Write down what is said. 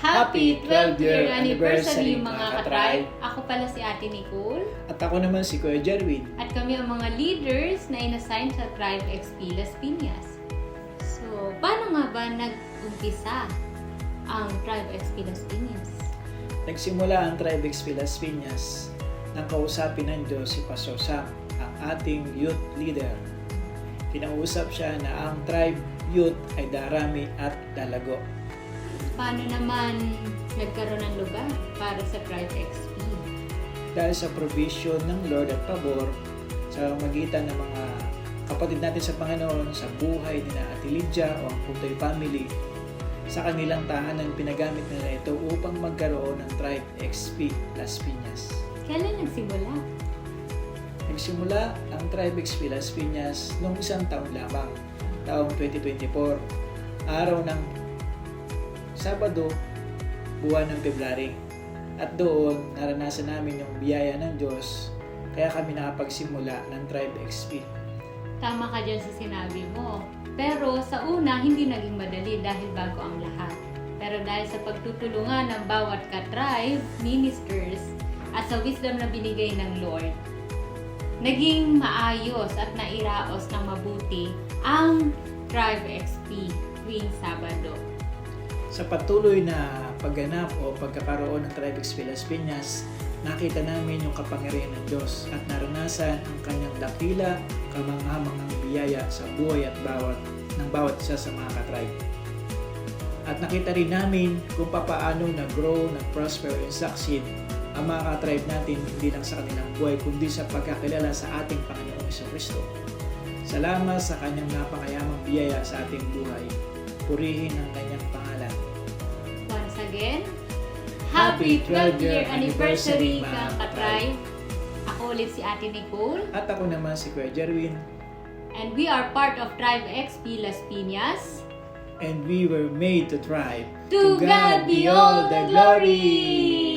Happy 12th year anniversary mga ka-tribe! Ako pala si Ate Nicole. At ako naman si Kuya Jerwin. At kami ang mga leaders na inassign sa Tribe XP Las Piñas. So, paano nga ba nag-umpisa ang Tribe XP Las Piñas? Nagsimula ang Tribe XP Las Piñas nang kausapin ng Diyos si Pastor Sam, ang ating youth leader. Kinausap siya na ang tribe youth ay darami at lalago. Paano naman nagkaroon ng lugar para sa Tribe XP? Dahil sa provision ng Lord at pabor sa magitan ng mga kapatid natin sa Panginoon, sa buhay ni Ate Lydia o ang Putoy family, sa kanilang tahanan pinagamit nila ito upang magkaroon ng Tribe XP Las Piñas. Kailan nagsimula? Nagsimula ang Tribe XP Las Piñas noong isang taon lamang, taong 2024, araw ng Sabado, buwan ng February. At doon, naranasan namin yung biyaya ng Diyos, kaya kami nakapagsimula ng Tribe XP. Tama ka dyan sa sinabi mo. Pero sa una, hindi naging madali dahil bago ang lahat. Pero dahil sa pagtutulungan ng bawat ka-tribe, ministers, at sa wisdom na binigay ng Lord, naging maayos at nairaos ng mabuti ang Tribe XP tuwing Sabado. Sa patuloy na pagganap o pagkakaroon ng Tribe XP Las Piñas, nakita namin yung kapangyarihan ng Diyos at naranasan ang kanyang dakila, kamanghamanghang biyaya sa buhay at bawat isa sa mga ka-tribe. At nakita rin namin kung paano nag-grow, nag-prosper, and succeed ang mga ka-tribe natin hindi lang sa kanilang buhay kundi sa pagkakilala sa ating Panginoong Jesucristo. Salamat sa kanyang napakayamang biyaya sa ating buhay. Purihin ang kanyang pangalan. Once again, Happy 12th year anniversary mga ka-tribe! Ako ulit si Ate Nicole. At ako naman si Kuya Jerwin. And we are part of Tribe XP Las Piñas. And we were made to thrive. To God be all the glory!